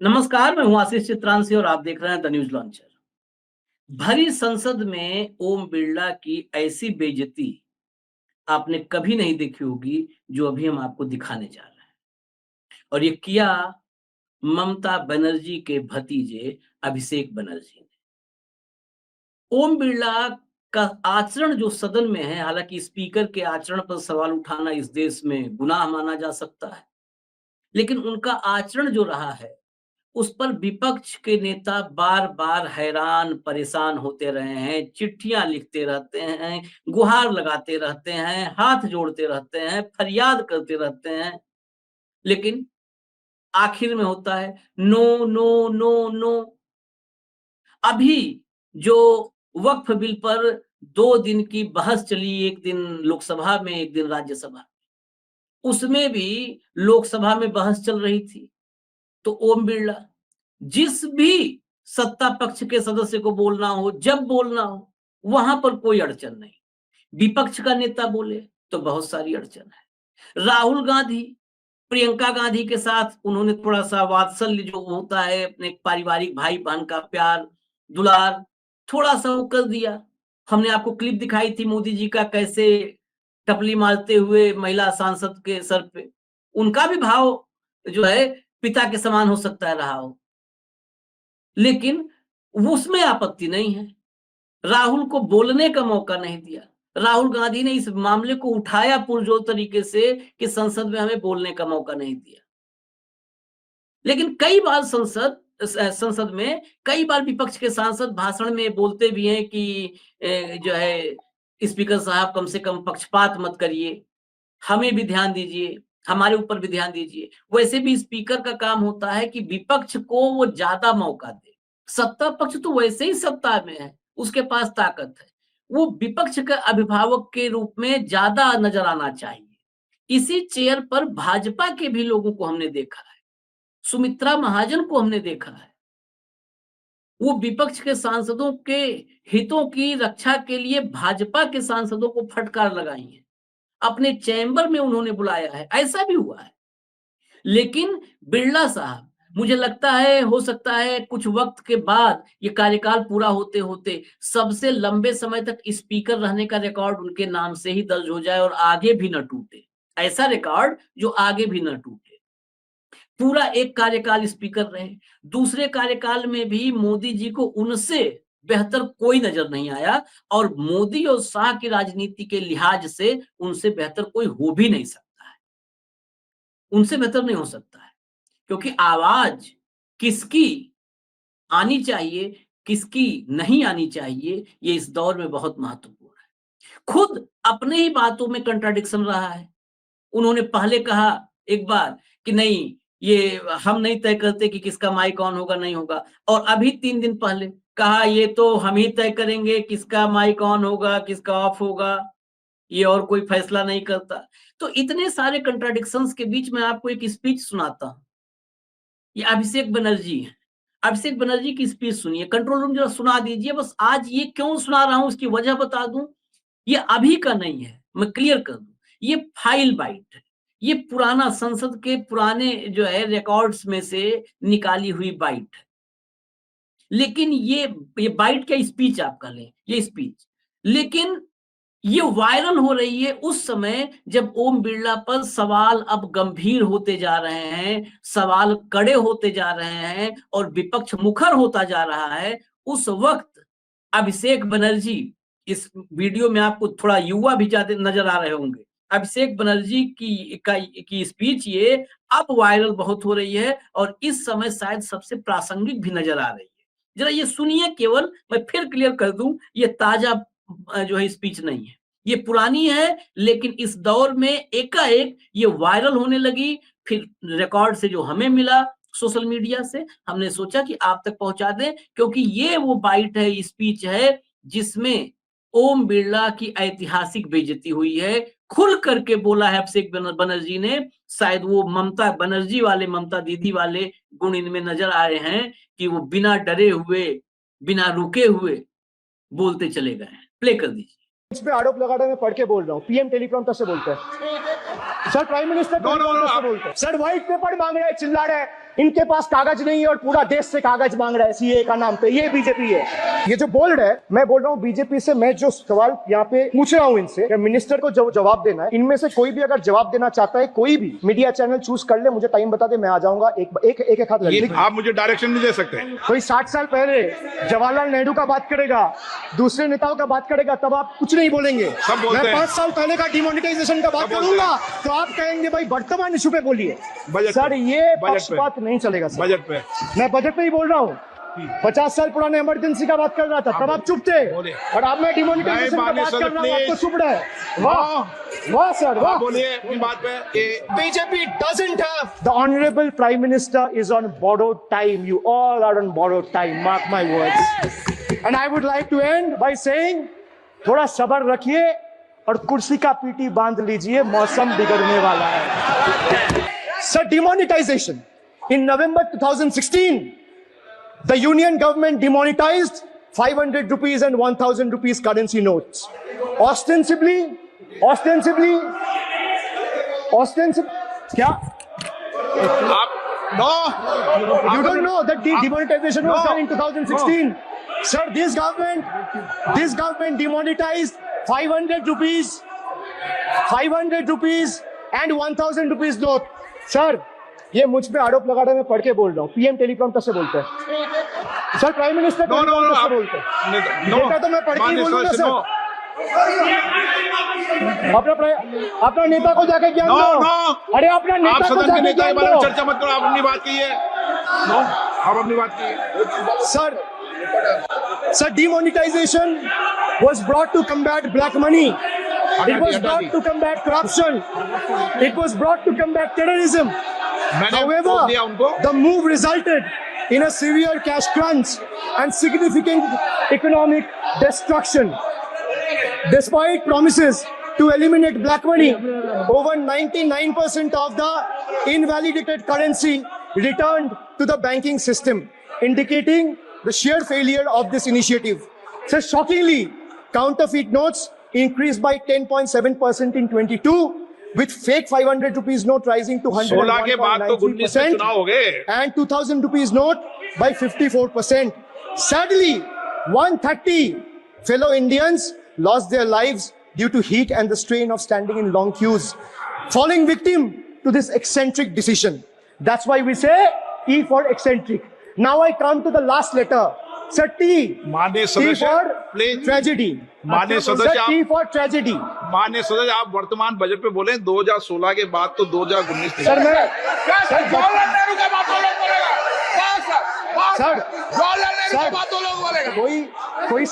नमस्कार, मैं हूं आशीष चित्रांशी और आप देख रहे हैं द न्यूज लॉन्चर। भरी संसद में ओम बिरला की ऐसी बेइज्जती आपने कभी नहीं देखी होगी जो अभी हम आपको दिखाने जा रहे हैं। और ये किया ममता बनर्जी के भतीजे अभिषेक बनर्जी ने। ओम बिरला का आचरण जो सदन में है, हालांकि स्पीकर के आचरण पर सवाल उठाना इस देश में गुनाह माना जा सकता है, लेकिन उनका आचरण जो रहा है उस पर विपक्ष के नेता बार-बार हैरान, परेशान होते रहे हैं, चिट्ठियाँ लिखते रहते हैं, गुहार लगाते रहते हैं, हाथ जोड़ते रहते हैं, फरियाद करते रहते हैं, लेकिन आखिर में होता है नो, नो, नो, नो। अभी जो वक्फ बिल पर 2 दिन की बहस चली, 1 दिन लोकसभा में, 1 दिन राज्यसभा, उसमें भी लोकसभा में बहस चल रही थी, तो ओम बिरला जिस भी सत्ता पक्ष के सदस्य को बोलना हो, जब बोलना हो, वहां पर कोई अड़चन नहीं। विपक्ष का नेता बोले तो बहुत सारी अड़चन है। राहुल गांधी, प्रियंका गांधी के साथ उन्होंने थोड़ा-सा वात्सल्य जो होता है, अपने पारिवारिक भाई-बहन का प्यार, दुलार, थोड़ा-सा वो कर दिया। हमने आपको क्लिप दिखाई थी मोदी जी का कैसे टपली मारते हुए महिला सांसद के सर पे। उनका भी भाव जो है पिता के समान हो सकता है रहा हो। लेकिन उसमें आपत्ति नहीं है। राहुल को बोलने का मौका नहीं दिया। राहुल गांधी ने इस मामले को उठाया पुरजोर तरीके से कि संसद में हमें बोलने का मौका नहीं दिया। लेकिन कई बार संसद में कई बार विपक्ष के सांसद भाषण में बोलते भी हैं कि जो है स्पीकर साहब कम से कम पक्षपात मत करिए, हमें भी ध्यान दीजिए, हमारे ऊपर भी ध्यान दीजिए। वैसे भी स्पीकर का काम होता है कि विपक्ष को वो ज़्यादा मौका दे। सत्ता पक्ष तो वैसे ही सत्ता में है, उसके पास ताकत है। वो विपक्ष के अभिभावक के रूप में ज़्यादा नज़र आना चाहिए। इसी चेयर पर भाजपा के भी लोगों को हमने देखा है। सुमित्रा महाजन को हमने देखा है। वो विपक्ष के सांसदों के हितों की रक्षा के लिए भाजपा के सांसदों को फटकार लगाई है। अपने चैम्बर में उन्होंने बुलाया है, ऐसा भी हुआ है। लेकिन बिरला साहब, मुझे लगता है हो सकता है कुछ वक़्त के बाद ये कार्यकाल पूरा होते-होते सबसे लंबे समय तक स्पीकर रहने का रिकॉर्ड उनके नाम से ही दर्ज हो जाए और आगे भी न टूटे। ऐसा रिकॉर्ड जो आगे भी न टूटे। पूरा एक कार्यकाल स्पीकर रहे। दूसरे कार्यकाल में भी मोदी जी को उनसे बेहतर कोई नज़र नहीं आया और मोदी और शाह की राजनीति के लिहाज से उनसे बेहतर कोई हो भी नहीं सकता है। उनसे बेहतर नहीं हो सकता है, क्योंकि आवाज़ किसकी आनी चाहिए, किसकी नहीं आनी चाहिए, ये इस दौर में बहुत महत्वपूर्ण है। खुद अपने ही बातों में कंट्राडिक्शन रहा है। उन्होंने पहले कहा एक बार कि नहीं, ये हम नहीं तय करते कि किसका माइक ऑन होगा, नहीं होगा, और अभी 3 दिन पहले कहा ये तो हम ही तय करेंगे किसका माइक ऑन होगा, किसका ऑफ होगा, ये और कोई फैसला नहीं करता। तो इतने सारे कंट्राडिक्शंस के बीच में आपको एक स्पीच सुनाता हूँ। ये अभिषेक बनर्जी हैं। अभिषेक बनर्जी की स्पीच सुनिए, कंट्रोल रूम ज़रा सुना दीजिए। बस आज ये क्यों सुना रहा हूँ उसकी वजह बता दूँ। ये अभी का नहीं है, मैं क्लियर कर दूँ। ये फाइल बाइट है। ये पुराना संसद के पुराने जो है रिकॉर्ड्स में से निकाली हुई बाइट है। लेकिन ये बाइट क्या, स्पीच आप कह लें, ये स्पीच। लेकिन ये वायरल हो रही है उस समय जब ओम बिरला पर सवाल अब गंभीर होते जा रहे हैं, सवाल कड़े होते जा रहे हैं और विपक्ष मुखर होता जा रहा है। उस वक्त अभिषेक बनर्जी, इस वीडियो में आपको थोड़ा युवा भी ज्यादा नजर आ रहे होंगे। अभिषेक बनर्जी की स्पीच ये अब वायरल बहुत हो रही है और इस समय शायद सबसे प्रासंगिक भी नजर आ रही है। जरा ये सुनिए, केवल मैं फिर क्लियर कर दूं, ये ताजा जो है स्पीच नहीं है, ये पुरानी है, लेकिन इस दौर में एकाएक ये वायरल होने लगी। फिर रिकॉर्ड से जो हमें मिला सोशल मीडिया से, हमने सोचा कि आप तक पहुंचा दें, क्योंकि ये वो बाइट है, स्पीच है जिसमें ओम बिरला की ऐतिहासिक बेइज्जती हुई है। खुल करके बोला है अभिषेक बनर्जी ने। शायद वो ममता बनर्जी वाले, ममता दीदी वाले गुण इनमें नजर आ रहे हैं कि वो बिना डरे हुए, बिना रुके हुए बोलते चले गए हैं। प्ले कर दीजिए। इस पे आरोप लगा रहा, मैं पढ़ के बोल रहा हूँ। पीएम टेलीप्रॉम्प्टर से बोलते हैं सर, प्राइम मिनिस्टर टेलीप्रॉम्प्टर से बोलते हैं सर। व्हाइट पेपर मांग रहे हैं, चिल्ला रहे हैं इनके पास कागज नहीं है और पूरा देश से कागज मांग रहा है सीए का नाम पे। ये बीजेपी है। ये जो बोल्ड है, मैं बोल रहा हूँ बीजेपी से, मैं जो सवाल यहाँ पे पूछ रहा हूँ इनसे कि मिनिस्टर को जो जवाब देना है, इनमें से कोई भी अगर जवाब देना चाहता है, कोई भी मीडिया चैनल चूज कर ले, मुझे टाइम बता दे, मैं आ जाऊंगा। एक हाथ लग। आप मुझे डायरेक्शन नहीं दे सकते। कोई 60 साल पहले जवाहरलाल नेहरू का बात करेगा, दूसरे नेताओं का बात करेगा, तब आप कुछ नहीं बोलेंगे। सब बोलते मैं हैं। 5 साल पहले का डिमोनेटाइजेशन का बात सब बोलते करूंगा तो आप कहेंगे भाई वर्तमान इशू पे बोलिए। बजट सर पे। ये बजट पे। पक्षपात नहीं चलेगा सर। बजट पे मैं बजट पे ही बोल रहा हूँ। 50 साल पुराने इमरजेंसी का बात कर रहा था, तब आप चुप थे, बोलिए। और अब मैं डिमोनेटाइजेशन का बात कर रहा हूँ, आपको चुप रहे। वाह वाह सर वाह। बोलिए अपनी बात पे। BJP doesn't have. The Honorable Prime Minister is on borrowed time. You all are on borrowed time. Mark my words. And I would like to end by saying, थोड़ा सब्र रखिए और कुर्सी का पीटी बांध लीजिए, मौसम बिगड़ने वाला है। Sir, demonetization. In November 2016, the Union government demonetized 500 rupees and 1000 rupees currency notes. Ostensibly, क्या? आप no, You don't know that the demonetization was done in 2016. Sir, this government demonetized 500 rupees and 1000 rupees note. Sir, ये मुझ पे आरोप लगा रहे हैं, मैं पढ़ के बोल रहा हूँ। पीएम टेलीप्रॉम्प्टर से बोलते हैं। सर, प्राइम मिनिस्टर टेलीप्रॉम्प्टर से बोलते हैं। बेटा तो मैं पढ़ के ही बोलूंगा सर। अपना नेता को जाके ज्ञान दो। अरे अपना आप नेता को सदन के जाके नेता के ज्ञान बारे में दो। चर्चा मत करो। आप अपनी बात कीजिए। नो, आप अपनी बात कीजिए। Sir, demonetization was brought to combat black money. It was brought to combat corruption. It was brought to combat terrorism. मैंने However, वोट दिया उनको। the move resulted in a severe cash crunch and significant economic destruction. Despite promises to eliminate black money, over 99% of the invalidated currency returned to the banking system, indicating the sheer failure of this initiative. So shockingly, counterfeit notes increased by 10.7% in 22, with fake 500 rupees note rising to 16 के बाद तो 19 में 101.93% चुनाव हो गए। and 2000 rupees note by 54%. Sadly, 130 fellow Indians lost their lives due to heat and the strain of standing in long queues, falling victim to this eccentric decision. That's why we say E for eccentric. Now I come to the last letter. Sir, T. माननीय T सदस्य, for please. tragedy. माननीय Sir, सदस्य, T for tragedy. माननीय सदस्य, आप वर्तमान budget पे बोले। 2016 के बाद तो 2019 सर मैं जवाहरलाल नेहरू के बाद तो लोग बोलेगा। सर जवाहरलाल नेहरू के बाद तो लोग बोलेगा। कोई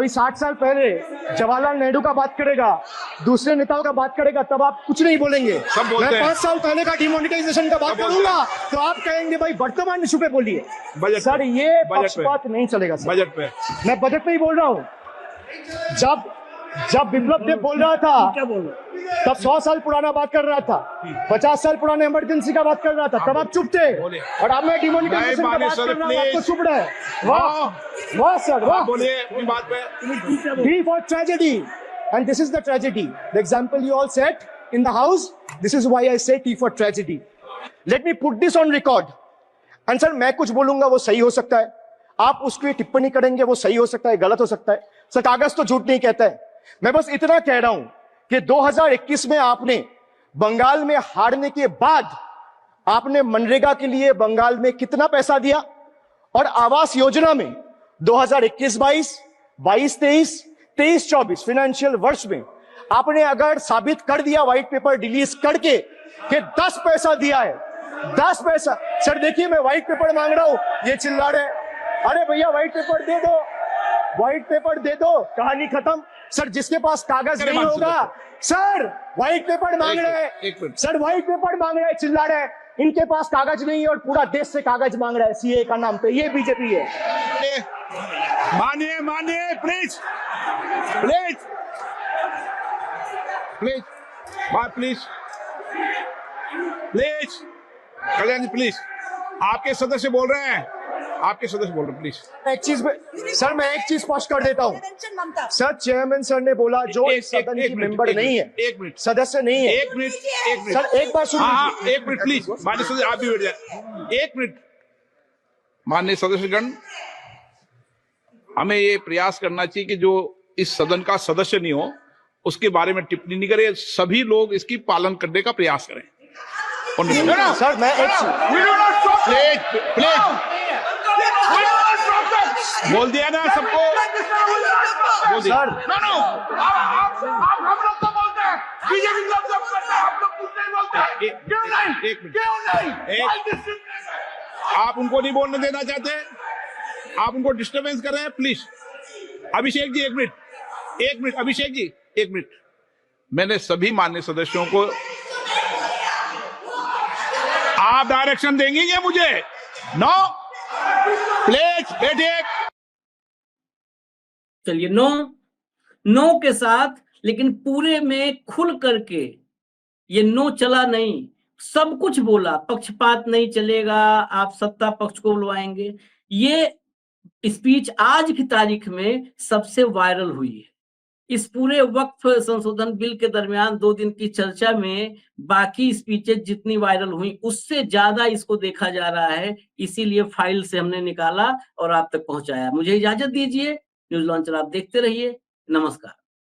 60 साल पहले जवाहरलाल नेहरू का बात करेगा, दूसरे नेताओं का बात करेगा, तब आप कुछ नहीं बोलेंगे। सब बोलते मैं हैं। 5 साल पहले का डिमोनेटाइजेशन का बात सब बोलते करूंगा तो आप कहेंगे भाई वर्तमान इशू पे बोलिए। बजट सर पे। ये बजट पे। पक्षपात नहीं चलेगा सर। बजट पे मैं बजट पे ही बोल रहा हूँ। जब विप्लव देव बोल रहा था, तब 100 साल पुराना बात कर रहा था, 50 साल पुराने इमरजेंसी का बात कर रहा था, तब आप चुप थे, बोलिए। और अब मैं डिमोनेटाइजेशन का बात कर रहा हूँ, आपको चुप रहे। वाह सर वाह। आप बोलिए अपनी बात पे। D for tragedy, and this is the tragedy. The example you all set in the house. This is why I say T for tragedy. Let me put this on record. And sir, मैं कुछ बोलूंगा वो सही हो सकता है, आप उसकी टिप्पणी करेंगे वो सही हो सकता है, गलत हो सकता है। सर कागज तो झूठ नहीं कहता है। मैं बस इतना कह रहा हूं कि 2021 में आपने बंगाल में हारने के बाद आपने मनरेगा के लिए बंगाल में कितना पैसा दिया, और आवास योजना में 2021-22, 22-23, 23-24 फाइनेंशियल वर्ष में आपने अगर साबित कर दिया व्हाइट पेपर रिलीज करके कि 10 पैसा दिया है, 10 पैसा। सर देखिए मैं व्हाइट पेपर मांग रहा हूं, ये चिल्ला रहे, अरे भैया व्हाइट पेपर दे दो, व्हाइट पेपर दे दो, कहानी खत्म। सर जिसके पास कागज नहीं होगा, सर व्हाइट पेपर मांग रहे हैं, सर व्हाइट पेपर मांग रहे हैं, चिल्ला रहे हैं, इनके पास कागज नहीं है और पूरा देश से कागज मांग रहा है सीए का नाम पे। ये बीजेपी है। मानिए प्लीज कल्याण जी प्लीज। आपके सदस्य बोल रहे हैं। आपके सदस्य बोल रहे प्लीज। एक चीज सर, मैं एक चीज स्पष्ट कर देता हूँ सर। चेयरमैन सर ने बोला जो इस सदन की मेंबर नहीं है, एक मिनट, सदस्य नहीं है। एक मिनट सर एक बार सुन हाँ लीजिए। एक मिनट प्लीज, माननीय सदस्य आप भी बैठ जाए। एक मिनट, माननीय सदस्यगण, हमें ये प्रयास करना चाहिए कि जो इस सदन का सदस्य नहीं हो उसके बारे में टिप्पणी नहीं करे, सभी लोग इसकी पालन करने का प्रयास करें। सर मैं एक बोल दिया ना सबको, बोल दिया। सर आप हम लोग तो बोलते हैं, बीजेपी लोग जब करते हैं हम लोग कुछ नहीं बोलते। क्यों नहीं? क्यों नहीं? आप उनको नहीं बोलने देना चाहते, आप उनको डिस्टर्बेंस कर रहे हैं। प्लीज अभिषेक जी एक मिनट, अभिषेक जी एक मिनट। मैंने सभी माननीय सदस्यों को, आप डायरेक्शन देंगे क्या मुझे? नो, प्लीज बैठिए। चलिए, नो के साथ, लेकिन पूरे में खुल करके ये नो चला नहीं, सब कुछ बोला। पक्षपात नहीं चलेगा, आप सत्ता पक्ष को बुलवाएंगे। ये स्पीच आज की तारीख में सबसे वायरल हुई है। इस पूरे वक्फ संशोधन बिल के दरमियान 2 दिन की चर्चा में बाकी स्पीचेस जितनी वायरल हुई उससे ज्यादा इसको देखा जा रहा है, इसीलिए फाइल से हमने निकाला और आप तक पहुंचाया। मुझे इजाजत दीजिए, न्यूज लॉन्चर आप देखते रहिए। नमस्कार।